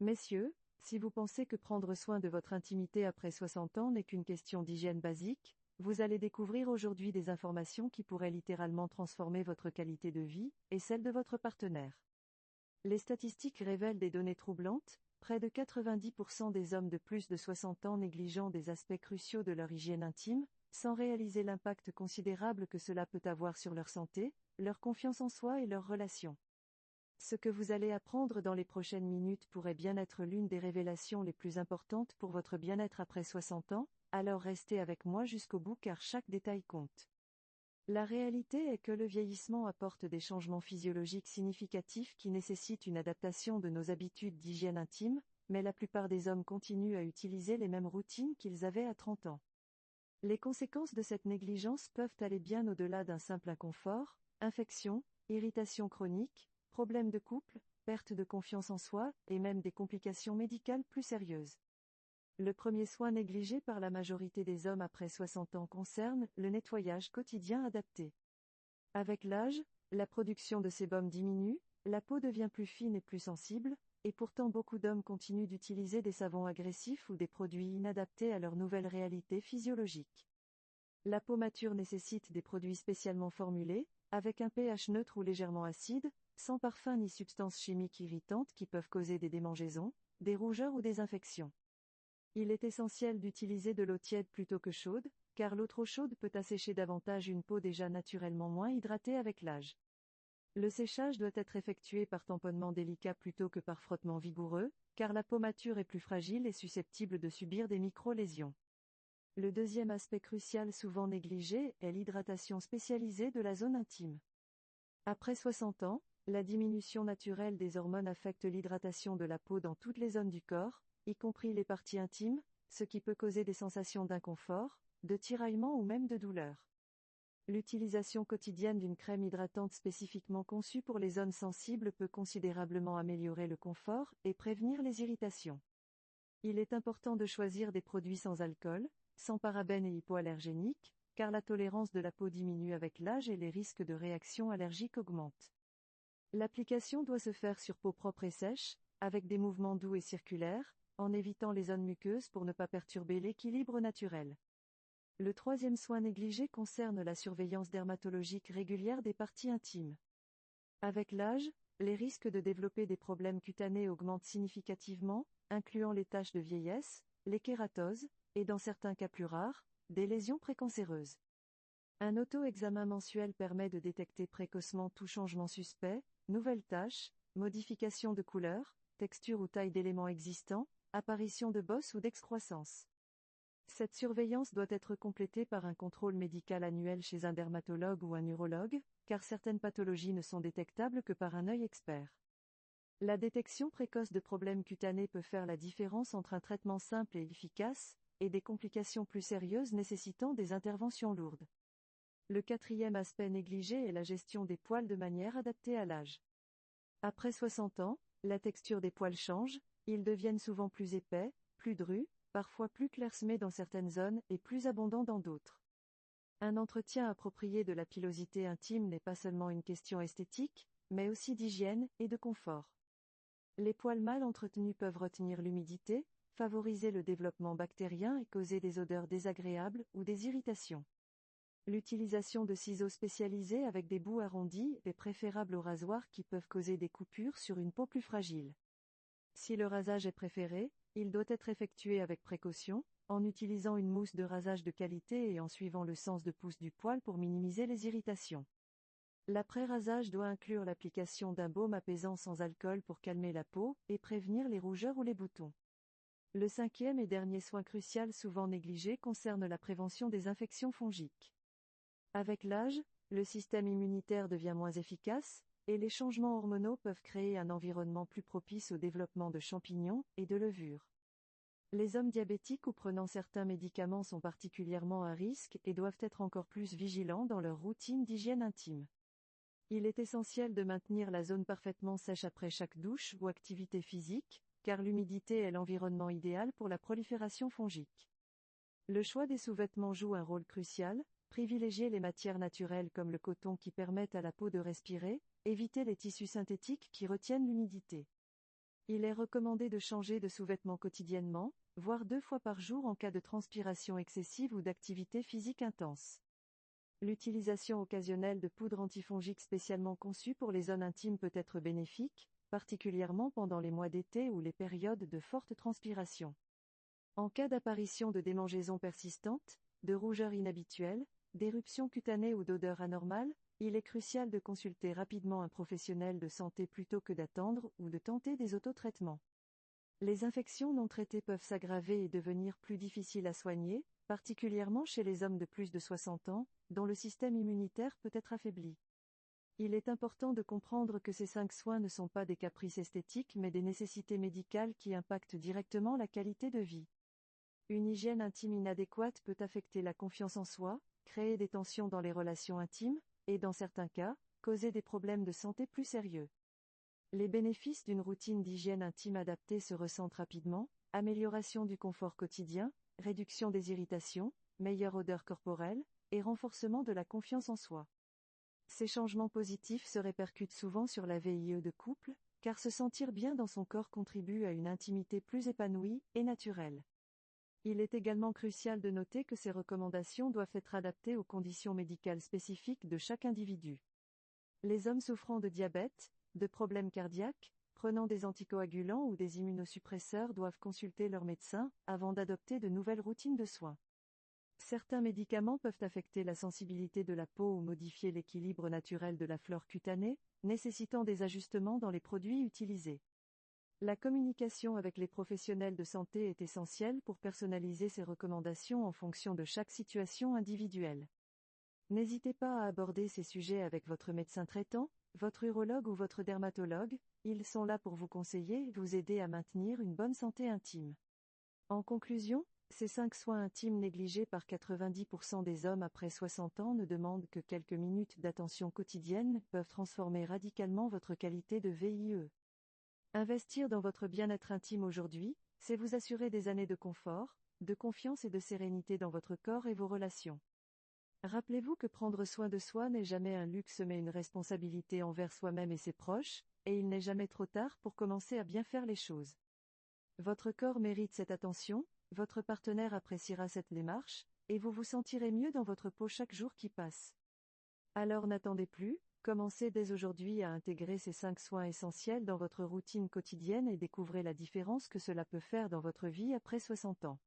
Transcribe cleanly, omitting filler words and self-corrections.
Messieurs, si vous pensez que prendre soin de votre intimité après 60 ans n'est qu'une question d'hygiène basique, vous allez découvrir aujourd'hui des informations qui pourraient littéralement transformer votre qualité de vie, et celle de votre partenaire. Les statistiques révèlent des données troublantes, près de 90% des hommes de plus de 60 ans négligeant des aspects cruciaux de leur hygiène intime, sans réaliser l'impact considérable que cela peut avoir sur leur santé, leur confiance en soi et leurs relations. Ce que vous allez apprendre dans les prochaines minutes pourrait bien être l'une des révélations les plus importantes pour votre bien-être après 60 ans, alors restez avec moi jusqu'au bout car chaque détail compte. La réalité est que le vieillissement apporte des changements physiologiques significatifs qui nécessitent une adaptation de nos habitudes d'hygiène intime, mais la plupart des hommes continuent à utiliser les mêmes routines qu'ils avaient à 30 ans. Les conséquences de cette négligence peuvent aller bien au-delà d'un simple inconfort, infection, irritation chronique, problèmes de couple, perte de confiance en soi, et même des complications médicales plus sérieuses. Le premier soin négligé par la majorité des hommes après 60 ans concerne le nettoyage quotidien adapté. Avec l'âge, la production de sébum diminue, la peau devient plus fine et plus sensible, et pourtant beaucoup d'hommes continuent d'utiliser des savons agressifs ou des produits inadaptés à leur nouvelle réalité physiologique. La peau mature nécessite des produits spécialement formulés, avec un pH neutre ou légèrement acide, sans parfum ni substances chimiques irritantes qui peuvent causer des démangeaisons, des rougeurs ou des infections. Il est essentiel d'utiliser de l'eau tiède plutôt que chaude, car l'eau trop chaude peut assécher davantage une peau déjà naturellement moins hydratée avec l'âge. Le séchage doit être effectué par tamponnement délicat plutôt que par frottement vigoureux, car la peau mature est plus fragile et susceptible de subir des micro-lésions. Le deuxième aspect crucial souvent négligé est l'hydratation spécialisée de la zone intime. Après 60 ans, la diminution naturelle des hormones affecte l'hydratation de la peau dans toutes les zones du corps, y compris les parties intimes, ce qui peut causer des sensations d'inconfort, de tiraillement ou même de douleur. L'utilisation quotidienne d'une crème hydratante spécifiquement conçue pour les zones sensibles peut considérablement améliorer le confort et prévenir les irritations. Il est important de choisir des produits sans alcool, sans parabènes et hypoallergéniques, car la tolérance de la peau diminue avec l'âge et les risques de réactions allergiques augmentent. L'application doit se faire sur peau propre et sèche, avec des mouvements doux et circulaires, en évitant les zones muqueuses pour ne pas perturber l'équilibre naturel. Le troisième soin négligé concerne la surveillance dermatologique régulière des parties intimes. Avec l'âge, les risques de développer des problèmes cutanés augmentent significativement, incluant les taches de vieillesse, les kératoses, et dans certains cas plus rares, des lésions précancéreuses. Un auto-examen mensuel permet de détecter précocement tout changement suspect, nouvelles taches, modification de couleur, texture ou taille d'éléments existants, apparition de bosses ou d'excroissance. Cette surveillance doit être complétée par un contrôle médical annuel chez un dermatologue ou un urologue, car certaines pathologies ne sont détectables que par un œil expert. La détection précoce de problèmes cutanés peut faire la différence entre un traitement simple et efficace, et des complications plus sérieuses nécessitant des interventions lourdes. Le quatrième aspect négligé est la gestion des poils de manière adaptée à l'âge. Après 60 ans, la texture des poils change, ils deviennent souvent plus épais, plus drus, parfois plus clairsemés dans certaines zones et plus abondants dans d'autres. Un entretien approprié de la pilosité intime n'est pas seulement une question esthétique, mais aussi d'hygiène et de confort. Les poils mal entretenus peuvent retenir l'humidité, favoriser le développement bactérien et causer des odeurs désagréables ou des irritations. L'utilisation de ciseaux spécialisés avec des bouts arrondis est préférable aux rasoirs qui peuvent causer des coupures sur une peau plus fragile. Si le rasage est préféré, il doit être effectué avec précaution, en utilisant une mousse de rasage de qualité et en suivant le sens de pousse du poil pour minimiser les irritations. L'après-rasage doit inclure l'application d'un baume apaisant sans alcool pour calmer la peau et prévenir les rougeurs ou les boutons. Le cinquième et dernier soin crucial souvent négligé concerne la prévention des infections fongiques. Avec l'âge, le système immunitaire devient moins efficace, et les changements hormonaux peuvent créer un environnement plus propice au développement de champignons et de levures. Les hommes diabétiques ou prenant certains médicaments sont particulièrement à risque et doivent être encore plus vigilants dans leur routine d'hygiène intime. Il est essentiel de maintenir la zone parfaitement sèche après chaque douche ou activité physique, car l'humidité est l'environnement idéal pour la prolifération fongique. Le choix des sous-vêtements joue un rôle crucial. Privilégier les matières naturelles comme le coton qui permettent à la peau de respirer, éviter les tissus synthétiques qui retiennent l'humidité. Il est recommandé de changer de sous-vêtements quotidiennement, voire 2 fois par jour en cas de transpiration excessive ou d'activité physique intense. L'utilisation occasionnelle de poudre antifongique spécialement conçue pour les zones intimes peut être bénéfique, particulièrement pendant les mois d'été ou les périodes de forte transpiration. En cas d'apparition de démangeaisons persistantes, de rougeurs inhabituelles, d'éruptions cutanées ou d'odeurs anormales, il est crucial de consulter rapidement un professionnel de santé plutôt que d'attendre ou de tenter des autotraitements. Les infections non traitées peuvent s'aggraver et devenir plus difficiles à soigner, particulièrement chez les hommes de plus de 60 ans, dont le système immunitaire peut être affaibli. Il est important de comprendre que ces 5 soins ne sont pas des caprices esthétiques mais des nécessités médicales qui impactent directement la qualité de vie. Une hygiène intime inadéquate peut affecter la confiance en soi, créer des tensions dans les relations intimes, et dans certains cas, causer des problèmes de santé plus sérieux. Les bénéfices d'une routine d'hygiène intime adaptée se ressentent rapidement: amélioration du confort quotidien, réduction des irritations, meilleure odeur corporelle, et renforcement de la confiance en soi. Ces changements positifs se répercutent souvent sur la vie de couple, car se sentir bien dans son corps contribue à une intimité plus épanouie et naturelle. Il est également crucial de noter que ces recommandations doivent être adaptées aux conditions médicales spécifiques de chaque individu. Les hommes souffrant de diabète, de problèmes cardiaques, prenant des anticoagulants ou des immunosuppresseurs doivent consulter leur médecin avant d'adopter de nouvelles routines de soins. Certains médicaments peuvent affecter la sensibilité de la peau ou modifier l'équilibre naturel de la flore cutanée, nécessitant des ajustements dans les produits utilisés. La communication avec les professionnels de santé est essentielle pour personnaliser ces recommandations en fonction de chaque situation individuelle. N'hésitez pas à aborder ces sujets avec votre médecin traitant, votre urologue ou votre dermatologue, ils sont là pour vous conseiller et vous aider à maintenir une bonne santé intime. En conclusion, ces 5 soins intimes négligés par 90% des hommes après 60 ans ne demandent que quelques minutes d'attention quotidienne peuvent transformer radicalement votre qualité de vie. Investir dans votre bien-être intime aujourd'hui, c'est vous assurer des années de confort, de confiance et de sérénité dans votre corps et vos relations. Rappelez-vous que prendre soin de soi n'est jamais un luxe mais une responsabilité envers soi-même et ses proches, et il n'est jamais trop tard pour commencer à bien faire les choses. Votre corps mérite cette attention, votre partenaire appréciera cette démarche, et vous vous sentirez mieux dans votre peau chaque jour qui passe. Alors n'attendez plus, commencez dès aujourd'hui à intégrer ces 5 soins essentiels dans votre routine quotidienne et découvrez la différence que cela peut faire dans votre vie après 60 ans.